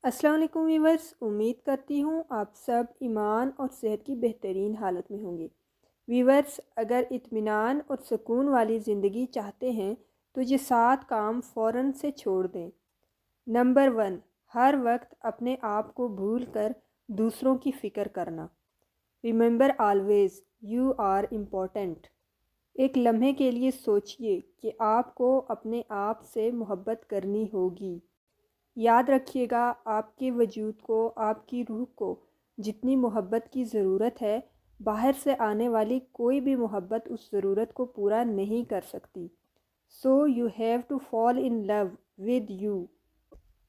السلام علیکم ویورز، امید کرتی ہوں آپ سب ایمان اور صحت کی بہترین حالت میں ہوں گے۔ ویورز، اگر اطمینان اور سکون والی زندگی چاہتے ہیں تو یہ 7 کام فوراً سے چھوڑ دیں۔ نمبر 1، ہر وقت اپنے آپ کو بھول کر دوسروں کی فکر کرنا۔ Remember always you are important. ایک لمحے کے لیے سوچئے کہ آپ کو اپنے آپ سے محبت کرنی ہوگی۔ یاد رکھیے گا، آپ کے وجود کو، آپ کی روح کو جتنی محبت کی ضرورت ہے، باہر سے آنے والی کوئی بھی محبت اس ضرورت کو پورا نہیں کر سکتی۔ So you have to fall in love with you.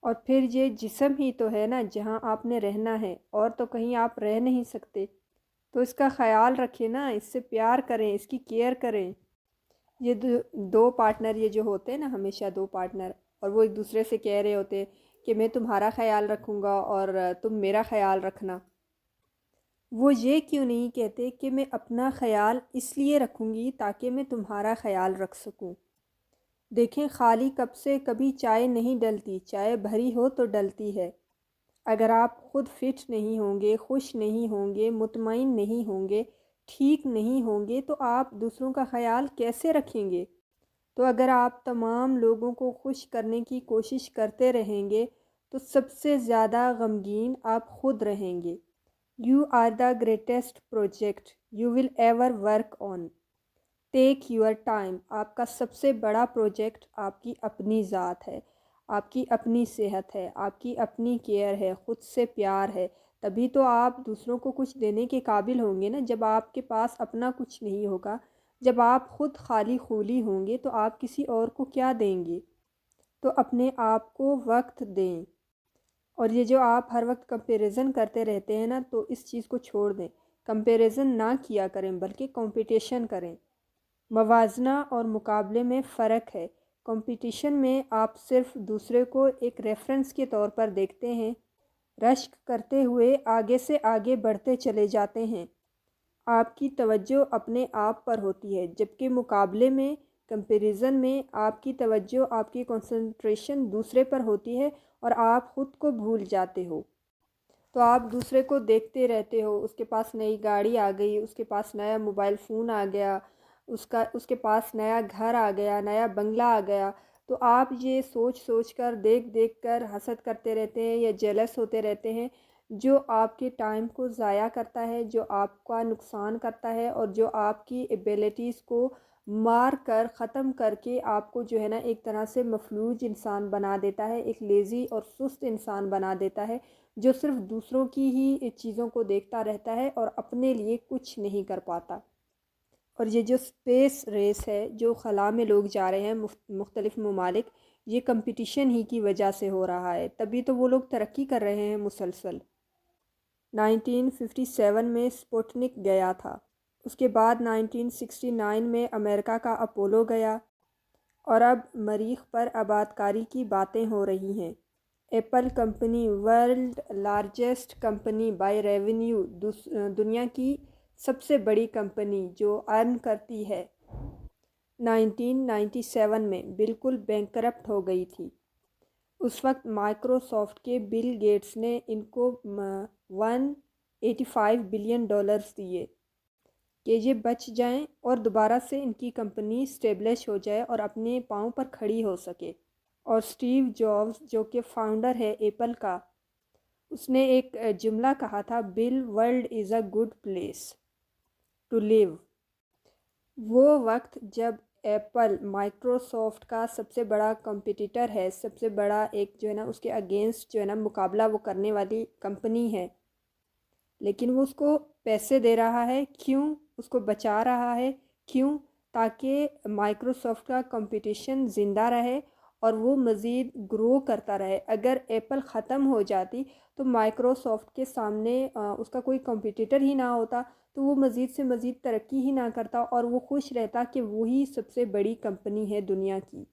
اور پھر یہ جسم ہی تو ہے نا جہاں آپ نے رہنا ہے، اور تو کہیں آپ رہ نہیں سکتے، تو اس کا خیال رکھیں نا، اس سے پیار کریں، اس کی کیئر کریں۔ یہ دو پارٹنر یہ جو ہوتے ہیں نا، ہمیشہ دو پارٹنر، اور وہ ایک دوسرے سے کہہ رہے ہوتے کہ میں تمہارا خیال رکھوں گا اور تم میرا خیال رکھنا۔ وہ یہ کیوں نہیں کہتے کہ میں اپنا خیال اس لیے رکھوں گی تاکہ میں تمہارا خیال رکھ سکوں۔ دیکھیں، خالی کپ سے کبھی چائے نہیں ڈلتی، چائے بھری ہو تو ڈلتی ہے۔ اگر آپ خود فٹ نہیں ہوں گے، خوش نہیں ہوں گے، مطمئن نہیں ہوں گے، ٹھیک نہیں ہوں گے، تو آپ دوسروں کا خیال کیسے رکھیں گے؟ تو اگر آپ تمام لوگوں کو خوش کرنے کی کوشش کرتے رہیں گے تو سب سے زیادہ غمگین آپ خود رہیں گے۔ You are the greatest project you will ever work on. Take your time. آپ کا سب سے بڑا پروجیکٹ آپ کی اپنی ذات ہے، آپ کی اپنی صحت ہے، آپ کی اپنی کیئر ہے، خود سے پیار ہے۔ تبھی تو آپ دوسروں کو کچھ دینے کے قابل ہوں گے نا، جب آپ کے پاس اپنا کچھ نہیں ہوگا، جب آپ خود خالی خولی ہوں گے تو آپ کسی اور کو کیا دیں گے؟ تو اپنے آپ کو وقت دیں۔ اور یہ جو آپ ہر وقت کمپیریزن کرتے رہتے ہیں نا، تو اس چیز کو چھوڑ دیں۔ کمپیریزن نہ کیا کریں بلکہ کمپٹیشن کریں۔ موازنہ اور مقابلے میں فرق ہے۔ کمپٹیشن میں آپ صرف دوسرے کو ایک ریفرنس کے طور پر دیکھتے ہیں، رشک کرتے ہوئے آگے سے آگے بڑھتے چلے جاتے ہیں۔ آپ کی توجہ اپنے آپ پر ہوتی ہے، جبکہ مقابلے میں، کمپیریزن میں، آپ کی توجہ، آپ کی کنسنٹریشن دوسرے پر ہوتی ہے اور آپ خود کو بھول جاتے ہو۔ تو آپ دوسرے کو دیکھتے رہتے ہو، اس کے پاس نئی گاڑی آ گئی، اس کے پاس نیا موبائل فون آ گیا، اس کے پاس نیا گھر آ گیا، نیا بنگلہ آ گیا، تو آپ یہ سوچ سوچ کر، دیکھ دیکھ کر حسد کرتے رہتے ہیں یا جیلس ہوتے رہتے ہیں، جو آپ کے ٹائم کو ضائع کرتا ہے، جو آپ کا نقصان کرتا ہے، اور جو آپ کی ایبیلٹیز کو مار کر، ختم کر کے آپ کو جو ہے نا ایک طرح سے مفلوج انسان بنا دیتا ہے، ایک لیزی اور سست انسان بنا دیتا ہے، جو صرف دوسروں کی ہی چیزوں کو دیکھتا رہتا ہے اور اپنے لیے کچھ نہیں کر پاتا۔ اور یہ جو اسپیس ریس ہے، جو خلا میں لوگ جا رہے ہیں مختلف ممالک، یہ کمپٹیشن ہی کی وجہ سے ہو رہا ہے، تبھی تو وہ لوگ ترقی کر رہے ہیں مسلسل۔ 1957 میں سپوٹنک گیا تھا، اس کے بعد 1969 میں امریکہ کا اپولو گیا، اور اب مریخ پر آبادکاری کی باتیں ہو رہی ہیں۔ Apple company, world largest company by revenue, دنیا کی سب سے بڑی کمپنی جو ارن کرتی ہے، 1997 میں بالکل بینکرپٹ ہو گئی تھی۔ اس وقت مائکروسافٹ کے بل گیٹس نے ان کو $185 بلین دیے کہ یہ بچ جائیں اور دوبارہ سے ان کی کمپنی اسٹیبلش ہو جائے اور اپنے پاؤں پر کھڑی ہو سکے۔ اور سٹیو جابز جو کہ فاؤنڈر ہے ایپل کا، اس نے ایک جملہ کہا تھا، بل world is a good place to live. وہ وقت جب ایپل مائکروسافٹ کا سب سے بڑا کمپیٹیٹر ہے، سب سے بڑا ایک جو ہے نا اس کے اگینسٹ جو ہے نا مقابلہ وہ کرنے والی کمپنی ہے، لیکن وہ اس کو پیسے دے رہا ہے، کیوں؟ اس کو بچا رہا ہے، کیوں؟ تاکہ مائکروسافٹ کا کمپٹیشن زندہ رہے اور وہ مزید گرو کرتا رہے۔ اگر ایپل ختم ہو جاتی تو مائکروسافٹ کے سامنے اس کا کوئی کمپیٹیٹر ہی نہ ہوتا، تو وہ مزید سے مزید ترقی ہی نہ کرتا اور وہ خوش رہتا کہ وہی سب سے بڑی کمپنی ہے دنیا کی۔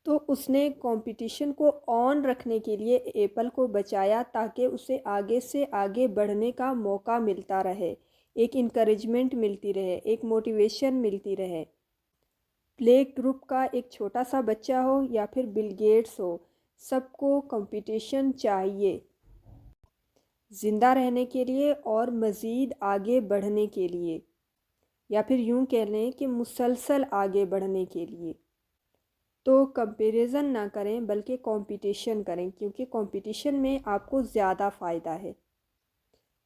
تو اس نے کمپٹیشن کو آن رکھنے کے لیے ایپل کو بچایا تاکہ اسے آگے سے آگے بڑھنے کا موقع ملتا رہے، ایک انکریجمنٹ ملتی رہے، ایک موٹیویشن ملتی رہے۔ پلے گروپ کا ایک چھوٹا سا بچہ ہو یا پھر بل گیٹس ہو، سب کو کمپٹیشن چاہیے زندہ رہنے کے لیے اور مزید آگے بڑھنے کے لیے، یا پھر یوں کہہ لیں کہ مسلسل آگے بڑھنے کے لیے۔ تو کمپیریزن نہ کریں بلکہ کمپٹیشن کریں، کیونکہ کمپٹیشن میں آپ کو زیادہ فائدہ ہے۔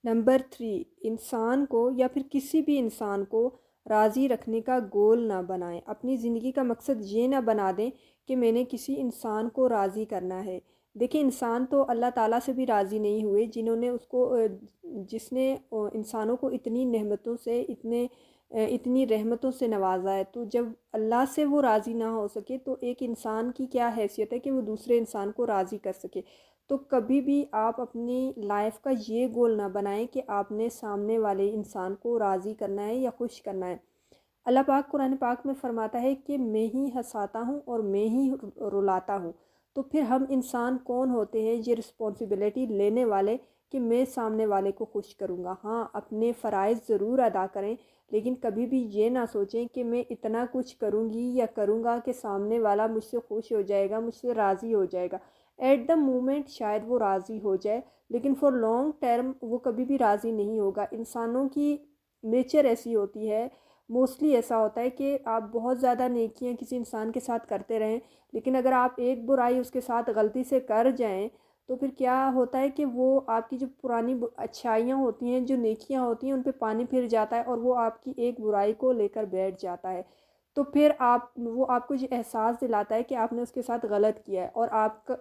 نمبر 3، انسان کو یا پھر کسی بھی انسان کو راضی رکھنے کا گول نہ بنائیں۔ اپنی زندگی کا مقصد یہ نہ بنا دیں کہ میں نے کسی انسان کو راضی کرنا ہے۔ دیکھیں، انسان تو اللہ تعالیٰ سے بھی راضی نہیں ہوئے، جس نے انسانوں کو اتنی نعمتوں سے اتنی رحمتوں سے نوازا ہے۔ تو جب اللہ سے وہ راضی نہ ہو سکے تو ایک انسان کی کیا حیثیت ہے کہ وہ دوسرے انسان کو راضی کر سکے۔ تو کبھی بھی آپ اپنی لائف کا یہ گول نہ بنائیں کہ آپ نے سامنے والے انسان کو راضی کرنا ہے یا خوش کرنا ہے۔ اللہ پاک قرآن پاک میں فرماتا ہے کہ میں ہی ہنساتا ہوں اور میں ہی رلاتا ہوں۔ تو پھر ہم انسان کون ہوتے ہیں یہ رسپانسبلٹی لینے والے کہ میں سامنے والے کو خوش کروں گا؟ ہاں، اپنے فرائض ضرور ادا کریں، لیکن کبھی بھی یہ نہ سوچیں کہ میں اتنا کچھ کروں گی یا کروں گا کہ سامنے والا مجھ سے خوش ہو جائے گا، مجھ سے راضی ہو جائے گا۔ ایٹ دا مومنٹ شاید وہ راضی ہو جائے، لیکن فار لانگ ٹرم وہ کبھی بھی راضی نہیں ہوگا۔ انسانوں کی نیچر ایسی ہوتی ہے، موسٹلی ایسا ہوتا ہے کہ آپ بہت زیادہ نیکیاں کسی انسان کے ساتھ کرتے رہیں، لیکن اگر آپ ایک برائی اس کے ساتھ غلطی سے کر جائیں تو پھر کیا ہوتا ہے کہ وہ آپ کی جو پرانی اچھائیاں ہوتی ہیں، جو نیکیاں ہوتی ہیں، ان پہ پانی پھر جاتا ہے اور وہ آپ کی ایک برائی کو لے کر بیٹھ جاتا ہے۔ تو پھر وہ آپ کو یہ احساس دلاتا ہے کہ آپ نے اس کے ساتھ غلط کیا ہے، اور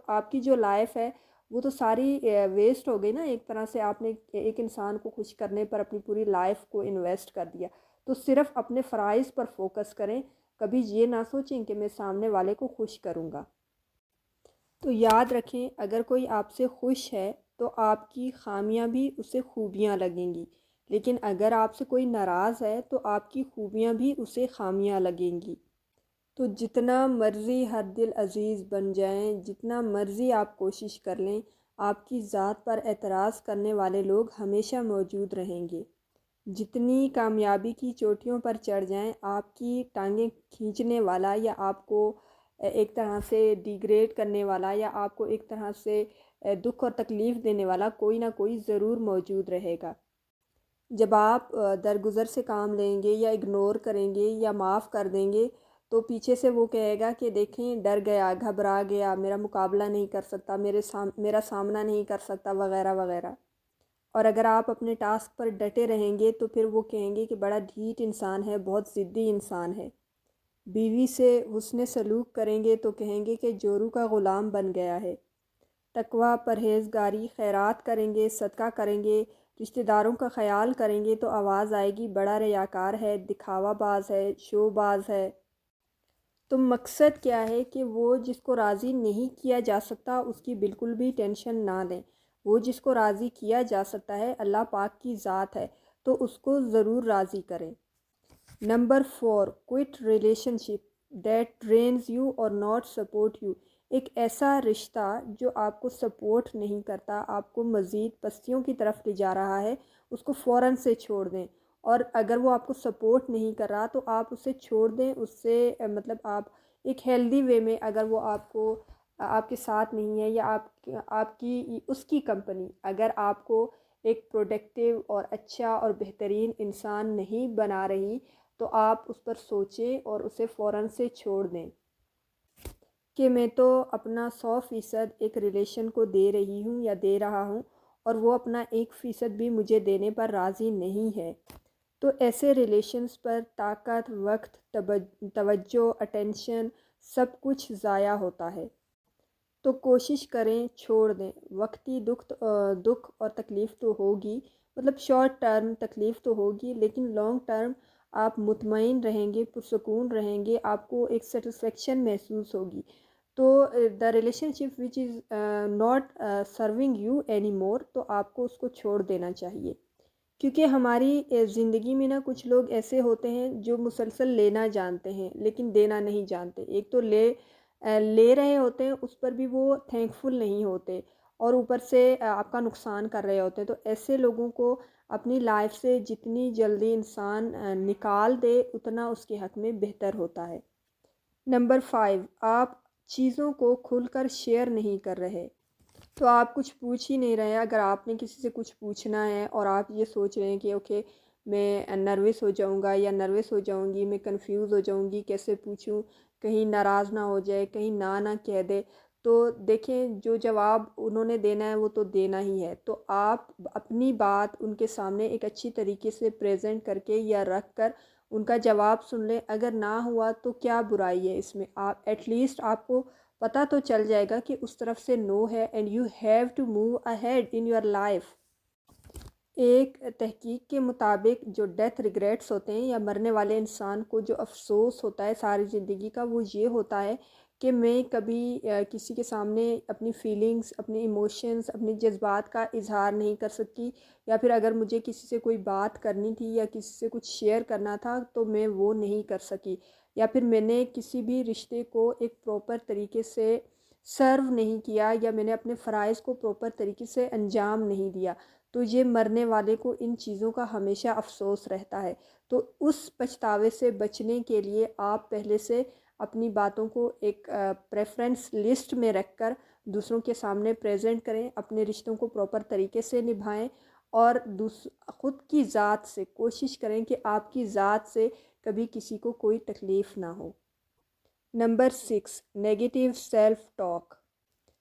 آپ کی جو لائف ہے وہ تو ساری ویسٹ ہو گئی نا۔ ایک طرح سے آپ نے ایک انسان کو خوش کرنے پر اپنی پوری لائف کو انویسٹ کر دیا۔ تو صرف اپنے فرائض پر فوکس کریں، کبھی یہ نہ سوچیں کہ میں سامنے والے کو خوش کروں گا۔ تو یاد رکھیں، اگر کوئی آپ سے خوش ہے تو آپ کی خامیاں بھی اسے خوبیاں لگیں گی، لیکن اگر آپ سے کوئی ناراض ہے تو آپ کی خوبیاں بھی اسے خامیاں لگیں گی۔ تو جتنا مرضی ہر دل عزیز بن جائیں، جتنا مرضی آپ کوشش کر لیں، آپ کی ذات پر اعتراض کرنے والے لوگ ہمیشہ موجود رہیں گے۔ جتنی کامیابی کی چوٹیوں پر چڑھ جائیں، آپ کی ٹانگیں کھینچنے والا یا آپ کو ایک طرح سے ڈیگریڈ کرنے والا یا آپ کو ایک طرح سے دکھ اور تکلیف دینے والا کوئی نہ کوئی ضرور موجود رہے گا۔ جب آپ درگزر سے کام لیں گے یا اگنور کریں گے یا معاف کر دیں گے تو پیچھے سے وہ کہے گا کہ دیکھیں، ڈر گیا، گھبرا گیا، میرا مقابلہ نہیں کر سکتا، میرا سامنا نہیں کر سکتا، وغیرہ وغیرہ۔ اور اگر آپ اپنے ٹاسک پر ڈٹے رہیں گے تو پھر وہ کہیں گے کہ بڑا ڈھیٹ انسان ہے، بہت ضدی انسان ہے۔ بیوی سے حسن سلوک کریں گے تو کہیں گے کہ جورو کا غلام بن گیا ہے۔ تقویٰ، پرہیزگاری، خیرات کریں گے، صدقہ کریں گے، رشتہ داروں کا خیال کریں گے تو آواز آئے گی بڑا ریاکار ہے، دکھاوا باز ہے، شو باز ہے۔ تو مقصد کیا ہے کہ وہ جس کو راضی نہیں کیا جا سکتا اس کی بالکل بھی ٹینشن نہ لیں۔ وہ جس کو راضی کیا جا سکتا ہے، اللہ پاک کی ذات ہے، تو اس کو ضرور راضی کریں۔ Number 4، quit relation ship that drains you اور ناٹ سپورٹ یو۔ ایک ایسا رشتہ جو آپ کو سپورٹ نہیں کرتا، آپ کو مزید پستیوں کی طرف لے جا رہا ہے، اس کو فوراً سے چھوڑ دیں۔ اور اگر وہ آپ کو سپورٹ نہیں کر رہا تو آپ اسے چھوڑ دیں۔ اس سے مطلب آپ ایک ہیلدی وے میں، اگر وہ آپ کے ساتھ نہیں ہے یا آپ کی اس کی کمپنی اگر آپ کو ایک پروڈکٹیو اور اچھا اور بہترین انسان نہیں بنا رہی، تو آپ اس پر سوچیں اور اسے فوراً سے چھوڑ دیں کہ میں تو اپنا 100% ایک ریلیشن کو دے رہی ہوں یا دے رہا ہوں اور وہ اپنا 1% بھی مجھے دینے پر راضی نہیں ہے۔ تو ایسے ریلیشنز پر طاقت، وقت، توجہ، اٹینشن سب کچھ ضائع ہوتا ہے۔ تو کوشش کریں چھوڑ دیں۔ وقتی دکھ اور تکلیف تو ہوگی، مطلب شارٹ ٹرم تکلیف تو ہوگی، لیکن لانگ ٹرم آپ مطمئن رہیں گے، پرسکون رہیں گے، آپ کو ایک سیٹسفیکشن محسوس ہوگی۔ تو the relation ship which is not serving you any more, تو آپ کو اس کو چھوڑ دینا چاہیے۔ کیونکہ ہماری زندگی میں نا کچھ لوگ ایسے ہوتے ہیں جو مسلسل لینا جانتے ہیں لیکن دینا نہیں جانتے۔ ایک تو لے رہے ہوتے ہیں، اس پر بھی وہ تھینکفل نہیں ہوتے، اور اوپر سے آپ کا نقصان کر رہے ہوتے ہیں۔ تو ایسے لوگوں کو اپنی لائف سے جتنی جلدی انسان نکال دے اتنا اس کے حق میں بہتر ہوتا ہے۔ نمبر 5، آپ چیزوں کو کھل کر شیئر نہیں کر رہے، تو آپ کچھ پوچھ ہی نہیں رہے. اگر آپ نے کسی سے کچھ پوچھنا ہے اور آپ یہ سوچ رہے ہیں کہ اوکے میں نروس ہو جاؤں گا یا نروس ہو جاؤں گی، میں کنفیوز ہو جاؤں گی، کیسے پوچھوں، کہیں ناراض نہ ہو جائے، کہیں نہ کہہ دے، تو دیکھیں جو جواب انہوں نے دینا ہے وہ تو دینا ہی ہے. تو آپ اپنی بات ان کے سامنے ایک اچھی طریقے سے پریزنٹ کر کے یا رکھ کر ان کا جواب سن لیں. اگر نہ ہوا تو کیا برائی ہے اس میں، آپ ایٹ لیسٹ آپ کو پتہ تو چل جائے گا کہ اس طرف سے نو ہے and you have to move ahead in your life. ایک تحقیق کے مطابق جو ڈیتھ ریگریٹس ہوتے ہیں یا مرنے والے انسان کو جو افسوس ہوتا ہے ساری زندگی کا، وہ یہ ہوتا ہے کہ میں کبھی کسی کے سامنے اپنی فیلنگز، اپنے ایموشنز، اپنے جذبات کا اظہار نہیں کر سکی، یا پھر اگر مجھے کسی سے کوئی بات کرنی تھی یا کسی سے کچھ شیئر کرنا تھا تو میں وہ نہیں کر سکی، یا پھر میں نے کسی بھی رشتے کو ایک پراپر طریقے سے سرو نہیں کیا، یا میں نے اپنے فرائض کو پراپر طریقے سے انجام نہیں دیا. تو یہ مرنے والے کو ان چیزوں کا ہمیشہ افسوس رہتا ہے. تو اس پچھتاوے سے بچنے کے لیے آپ پہلے سے اپنی باتوں کو ایک پریفرنس لسٹ میں رکھ کر دوسروں کے سامنے پریزنٹ کریں، اپنے رشتوں کو پراپر طریقے سے نبھائیں، اور خود کی ذات سے کوشش کریں کہ آپ کی ذات سے کبھی کسی کو کوئی تکلیف نہ ہو. Number 6، negative self talk.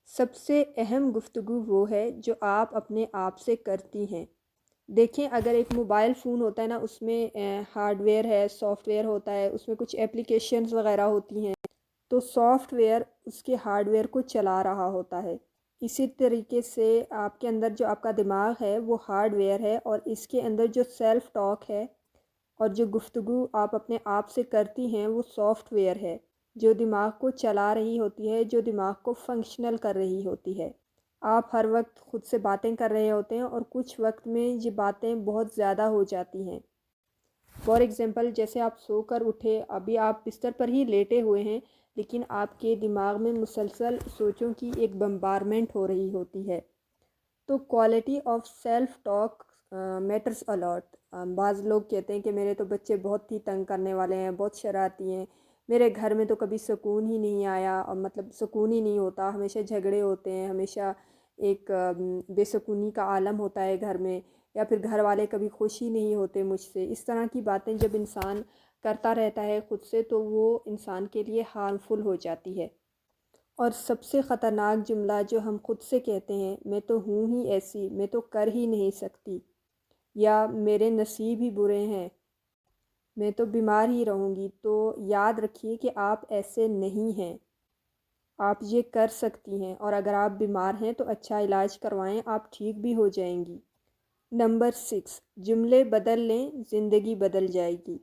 سب سے اہم گفتگو وہ ہے جو آپ اپنے آپ سے کرتی ہیں. دیکھیں اگر ایک موبائل فون ہوتا ہے نا، اس میں ہارڈ ویئر ہے، سافٹ ویئر ہوتا ہے، اس میں کچھ اپلیکیشنز وغیرہ ہوتی ہیں، تو سافٹ ویئر اس کے ہارڈ ویئر کو چلا رہا ہوتا ہے. اسی طریقے سے آپ کے اندر جو آپ کا دماغ ہے وہ ہارڈ ویئر ہے، اور اس کے اندر جو سیلف ٹاک ہے اور جو گفتگو آپ اپنے آپ سے کرتی ہیں وہ سافٹ ویئر ہے، جو دماغ کو چلا رہی ہوتی ہے، جو دماغ کو فنکشنل کر رہی ہوتی ہے. آپ ہر وقت خود سے باتیں کر رہے ہوتے ہیں اور کچھ وقت میں یہ باتیں بہت زیادہ ہو جاتی ہیں. فار ایگزامپل جیسے آپ سو کر اٹھے، ابھی آپ بستر پر ہی لیٹے ہوئے ہیں، لیکن آپ کے دماغ میں مسلسل سوچوں کی ایک بمبارمنٹ ہو رہی ہوتی ہے. تو quality of self talk matters a lot. بعض لوگ کہتے ہیں کہ میرے تو بچے بہت ہی تنگ کرنے والے ہیں، بہت شرارتی ہیں، میرے گھر میں تو کبھی سکون ہی نہیں آیا، اور مطلب سکون ہی نہیں ہوتا، ہمیشہ جھگڑے ہوتے ہیں، ہمیشہ ایک بے سکونی کا عالم ہوتا ہے گھر میں، یا پھر گھر والے کبھی خوش ہی نہیں ہوتے مجھ سے. اس طرح کی باتیں جب انسان کرتا رہتا ہے خود سے تو وہ انسان کے لیے ہارمفل ہو جاتی ہے. اور سب سے خطرناک جملہ جو ہم خود سے کہتے ہیں، میں تو ہوں ہی ایسی، میں تو کر ہی نہیں سکتی، یا میرے نصیب ہی برے ہیں، میں تو بیمار ہی رہوں گی. تو یاد رکھیے کہ آپ ایسے نہیں ہیں، آپ یہ کر سکتی ہیں، اور اگر آپ بیمار ہیں تو اچھا علاج کروائیں، آپ ٹھیک بھی ہو جائیں گی. نمبر 6، جملے بدل لیں، زندگی بدل جائے گی.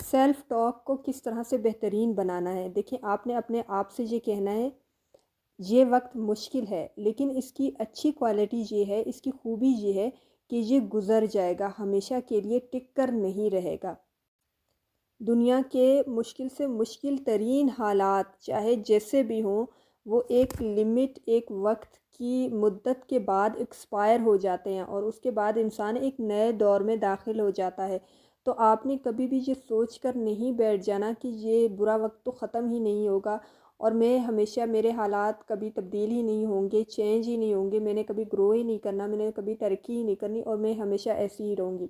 سیلف ٹاک کو کس طرح سے بہترین بنانا ہے؟ دیکھیں آپ نے اپنے آپ سے یہ کہنا ہے یہ وقت مشکل ہے، لیکن اس کی اچھی کوالٹی یہ ہے، اس کی خوبی یہ ہے کہ یہ گزر جائے گا، ہمیشہ کے لیے ٹک کر نہیں رہے گا. دنیا کے مشکل سے مشکل ترین حالات چاہے جیسے بھی ہوں، وہ ایک لمٹ، ایک وقت کی مدت کے بعد ایکسپائر ہو جاتے ہیں، اور اس کے بعد انسان ایک نئے دور میں داخل ہو جاتا ہے. تو آپ نے کبھی بھی یہ سوچ کر نہیں بیٹھ جانا کہ یہ برا وقت تو ختم ہی نہیں ہوگا، اور میں ہمیشہ میرے حالات کبھی تبدیل ہی نہیں ہوں گے، چینج ہی نہیں ہوں گے، میں نے کبھی گرو ہی نہیں کرنا، میں نے کبھی ترقی ہی نہیں کرنی، اور میں ہمیشہ ایسی ہی رہوں گی.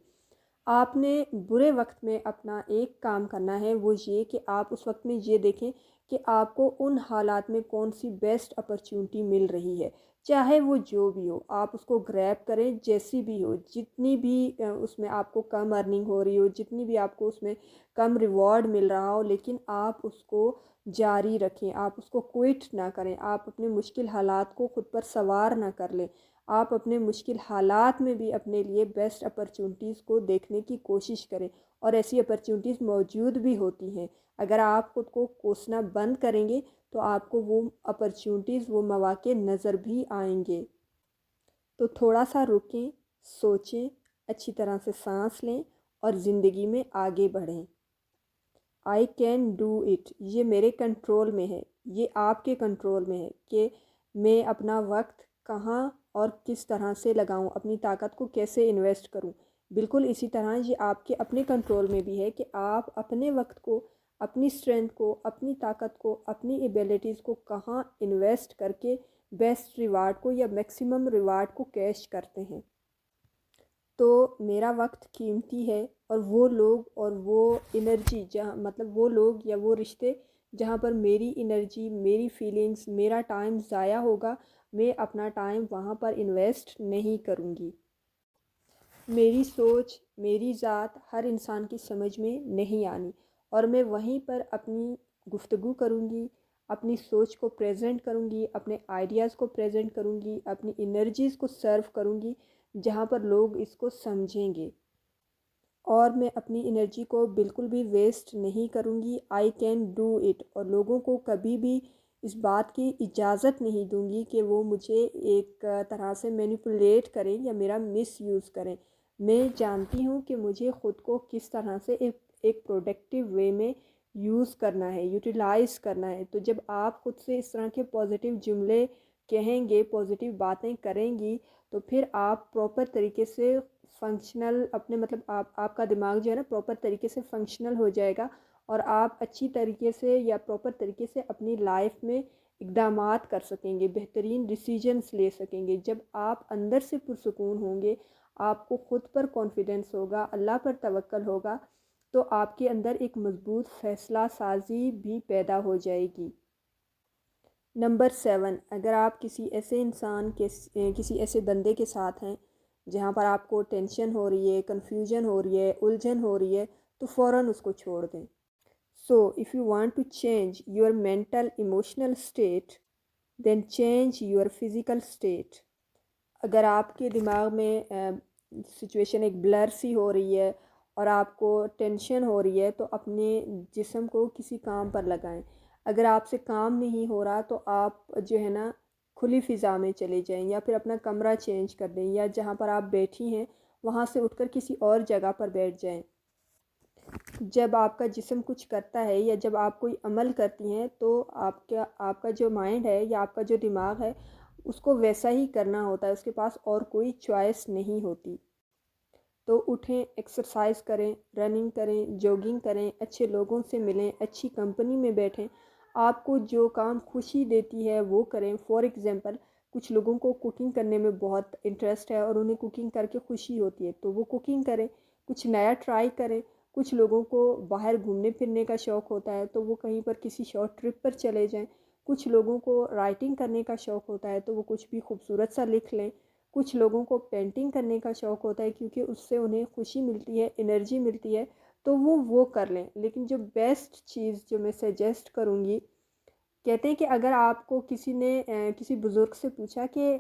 آپ نے برے وقت میں اپنا ایک کام کرنا ہے، وہ یہ کہ آپ اس وقت میں یہ دیکھیں کہ آپ کو ان حالات میں کون سی بیسٹ اپرچونٹی مل رہی ہے، چاہے وہ جو بھی ہو، آپ اس کو گریب کریں، جیسی بھی ہو، جتنی بھی اس میں آپ کو کم ارننگ ہو رہی ہو، جتنی بھی آپ کو اس میں کم ریوارڈ مل رہا ہو، لیکن آپ اس کو جاری رکھیں، آپ اس کو کوئٹ نہ کریں، آپ اپنے مشکل حالات کو خود پر سوار نہ کر لیں، آپ اپنے مشکل حالات میں بھی اپنے لیے بیسٹ اپرچونٹیز کو دیکھنے کی کوشش کریں. اور ایسی اپرچونٹیز موجود بھی ہوتی ہیں، اگر آپ خود کو کوسنا بند کریں گے تو آپ کو وہ اپرچونٹیز، وہ مواقع نظر بھی آئیں گے. تو تھوڑا سا رکیں، سوچیں، اچھی طرح سے سانس لیں اور زندگی میں آگے بڑھیں. آئی کین ڈو اٹ، یہ میرے کنٹرول میں ہے، یہ آپ کے کنٹرول میں ہے کہ میں اپنا وقت کہاں اور کس طرح سے لگاؤں، اپنی طاقت کو کیسے انویسٹ کروں. بالکل اسی طرح یہ آپ کے اپنے کنٹرول میں بھی ہے کہ آپ اپنے وقت کو اپنی اسٹرینتھ کو، اپنی طاقت کو، اپنی ایبیلٹیز کو کہاں انویسٹ کر کے بیسٹ ریوارڈ کو یا میکسیمم ریوارڈ کو کیش کرتے ہیں۔ تو میرا وقت قیمتی ہے، اور وہ لوگ اور وہ انرجی جہاں مطلب وہ لوگ یا وہ رشتے جہاں پر میری انرجی، میری فیلنگز، میرا ٹائم ضائع ہوگا، میں اپنا ٹائم وہاں پر انویسٹ نہیں کروں گی۔ میری سوچ، میری ذات ہر انسان کی سمجھ میں نہیں آنی، اور میں وہیں پر اپنی گفتگو کروں گی، اپنی سوچ کو پریزنٹ کروں گی، اپنے آئیڈیاز کو پریزنٹ کروں گی، اپنی انرجیز کو سرو کروں گی جہاں پر لوگ اس کو سمجھیں گے، اور میں اپنی انرجی کو بالکل بھی ویسٹ نہیں کروں گی۔ آئی کین ڈو اٹ، اور لوگوں کو کبھی بھی اس بات کی اجازت نہیں دوں گی کہ وہ مجھے ایک طرح سے مینیپولیٹ کریں یا میرا مس یوز کریں۔ میں جانتی ہوں کہ مجھے خود کو کس طرح سے ایک پروڈکٹیو وے میں یوز کرنا ہے، یوٹیلائز کرنا ہے۔ تو جب آپ خود سے اس طرح کے پازیٹیو جملے کہیں گے، پازیٹیو باتیں کریں گی، تو پھر آپ پراپر طریقے سے فنکشنل اپنے مطلب آپ کا دماغ جو ہے نا پراپر طریقے سے فنکشنل ہو جائے گا، اور آپ اچھی طریقے سے یا پراپر طریقے سے اپنی لائف میں اقدامات کر سکیں گے، بہترین ڈیسیجنز لے سکیں گے۔ جب آپ اندر سے پرسکون ہوں گے، آپ کو خود پر کانفیڈنس ہوگا، اللہ پر توکل ہوگا، تو آپ کے اندر ایک مضبوط فیصلہ سازی بھی پیدا ہو جائے گی۔ نمبر 7، اگر آپ کسی ایسے انسان کے کسی ایسے بندے کے ساتھ ہیں جہاں پر آپ کو ٹینشن ہو رہی ہے، کنفیوژن ہو رہی ہے، الجھن ہو رہی ہے، تو فوراً اس کو چھوڑ دیں۔ So, if you want to change your mental emotional state, then change your physical state۔ اگر آپ کے دماغ میں سچویشن ایک بلر سی ہو رہی ہے اور آپ کو ٹینشن ہو رہی ہے، تو اپنے جسم کو کسی کام پر لگائیں۔ اگر آپ سے کام نہیں ہو رہا تو آپ جو ہے نا کھلی فضا میں چلے جائیں، یا پھر اپنا کمرہ چینج کر دیں، یا جہاں پر آپ بیٹھی ہیں وہاں سے اٹھ کر کسی اور جگہ پر بیٹھ جائیں۔ جب آپ کا جسم کچھ کرتا ہے یا جب آپ کوئی عمل کرتی ہیں، تو آپ کا جو مائنڈ ہے یا آپ کا جو دماغ ہے اس کو ویسا ہی کرنا ہوتا ہے، اس کے پاس اور کوئی چوائس نہیں ہوتی۔ تو اٹھیں، ایکسرسائز کریں، رننگ کریں، جوگنگ کریں، اچھے لوگوں سے ملیں، اچھی کمپنی میں بیٹھیں، آپ کو جو کام خوشی دیتی ہے وہ کریں۔ فار ایگزامپل، کچھ لوگوں کو کوکنگ کرنے میں بہت انٹرسٹ ہے اور انہیں کوکنگ کر کے خوشی ہوتی ہے، تو وہ کوکنگ کریں، کچھ نیا ٹرائی کریں۔ کچھ لوگوں کو باہر گھومنے پھرنے کا شوق ہوتا ہے تو وہ کہیں پر کسی شارٹ ٹرپ پر چلے جائیں۔ کچھ لوگوں کو رائٹنگ کرنے کا شوق ہوتا ہے تو وہ کچھ بھی خوبصورت سا لکھ لیں۔ کچھ لوگوں کو پینٹنگ کرنے کا شوق ہوتا ہے کیونکہ اس سے انہیں خوشی ملتی ہے، انرجی ملتی ہے، تو وہ کر لیں۔ لیکن جو بیسٹ چیز جو میں سجیسٹ کروں گی، کہتے ہیں کہ اگر آپ کو کسی نے کسی بزرگ سے پوچھا کہ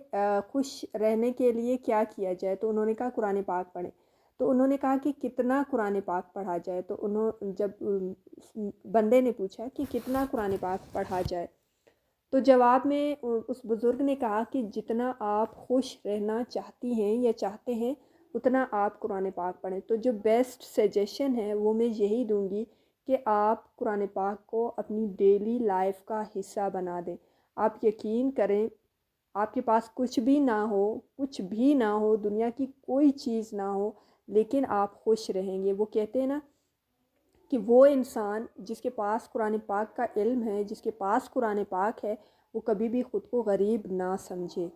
خوش رہنے کے لیے کیا کیا جائے، تو انہوں نے کہا قرآن پاک پڑھیں۔ تو انہوں نے کہا کہ کتنا قرآن پاک پڑھا جائے، تو جب بندے نے پوچھا کہ کتنا قرآن پاک پڑھا جائے، تو جواب میں اس بزرگ نے کہا کہ جتنا آپ خوش رہنا چاہتی ہیں یا چاہتے ہیں اتنا آپ قرآن پاک پڑھیں۔ تو جو بیسٹ سجیشن ہے وہ میں یہی دوں گی کہ آپ قرآن پاک کو اپنی ڈیلی لائف کا حصہ بنا دیں۔ آپ یقین کریں، آپ کے پاس کچھ بھی نہ ہو، دنیا کی کوئی چیز نہ ہو، لیکن آپ خوش رہیں گے۔ وہ کہتے ہیں نا کہ وہ انسان جس کے پاس قرآن پاک کا علم ہے، جس کے پاس قرآن پاک ہے، وہ کبھی بھی خود کو غریب نہ سمجھے۔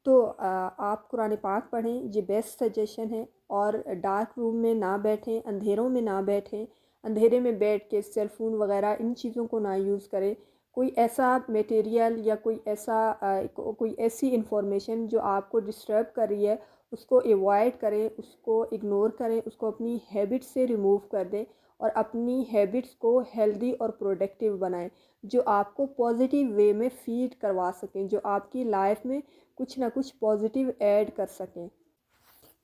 تو آپ قرآن پاک پڑھیں، یہ بیسٹ سجیشن ہے۔ اور ڈارک روم میں نہ بیٹھیں، اندھیروں میں نہ بیٹھیں، اندھیرے میں بیٹھ کے سیل فون وغیرہ ان چیزوں کو نہ یوز کریں۔ کوئی ایسا میٹیریل یا کوئی ایسی انفارمیشن جو آپ کو ڈسٹرب کر رہی ہے اس کو ایوائڈ کریں، اس کو اگنور کریں، اس کو اپنی ہیبٹ سے ریموو کر دیں، اور اپنی ہیبٹس کو ہیلدی اور پروڈکٹیو بنائیں جو آپ کو پازیٹیو وے میں فیڈ کروا سکیں، جو آپ کی لائف میں کچھ نہ کچھ پازیٹیو ایڈ کر سکیں۔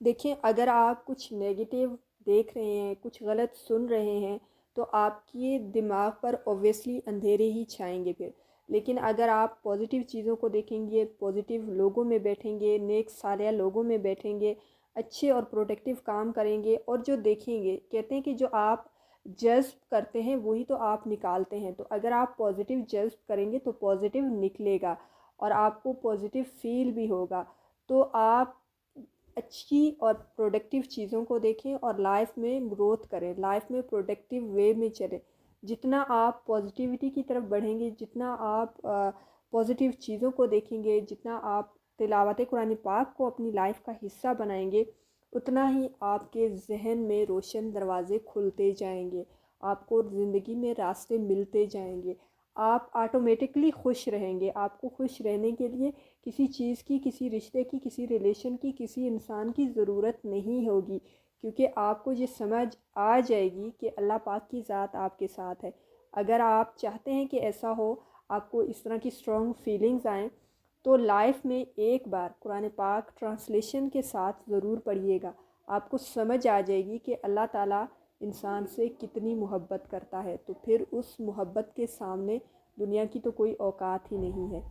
دیکھیں، اگر آپ کچھ نیگیٹیو دیکھ رہے ہیں، کچھ غلط سن رہے ہیں، تو آپ کی دماغ پر اوبویسلی اندھیرے ہی چھائیں گے پھر۔ لیکن اگر آپ پازیٹیو چیزوں کو دیکھیں گے، پازیٹیو لوگوں میں بیٹھیں گے، نیک صالح لوگوں میں بیٹھیں گے، اچھے اور پروڈکٹیو کام کریں گے، اور جو دیکھیں گے، کہتے ہیں کہ جو آپ جذب کرتے ہیں وہی تو آپ نکالتے ہیں۔ تو اگر آپ پازیٹیو جذب کریں گے تو پازیٹیو نکلے گا، اور آپ کو پازیٹیو فیل بھی ہوگا۔ تو آپ اچھی اور پروڈکٹیو چیزوں کو دیکھیں اور لائف میں گروتھ کریں، لائف میں پروڈکٹیو وے میں چلیں۔ جتنا آپ پازیٹیوٹی کی طرف بڑھیں گے، جتنا آپ پازیٹیو چیزوں کو دیکھیں گے، جتنا آپ تلاوت قرآن پاک کو اپنی لائف کا حصہ بنائیں گے، اتنا ہی آپ کے ذہن میں روشن دروازے کھلتے جائیں گے، آپ کو زندگی میں راستے ملتے جائیں گے، آپ آٹومیٹکلی خوش رہیں گے۔ آپ کو خوش رہنے کے لیے کسی چیز کی، کسی رشتے کی، کسی ریلیشن کی، کسی انسان کی ضرورت نہیں ہوگی، کیونکہ آپ کو یہ سمجھ آ جائے گی کہ اللہ پاک کی ذات آپ کے ساتھ ہے۔ اگر آپ چاہتے ہیں کہ ایسا ہو، آپ کو اس طرح کی اسٹرانگ فیلنگز آئیں، تو لائف میں ایک بار قرآن پاک ٹرانسلیشن کے ساتھ ضرور پڑھیے گا۔ آپ کو سمجھ آ جائے گی کہ اللہ تعالیٰ انسان سے کتنی محبت کرتا ہے، تو پھر اس محبت کے سامنے دنیا کی تو کوئی اوقات ہی نہیں ہے۔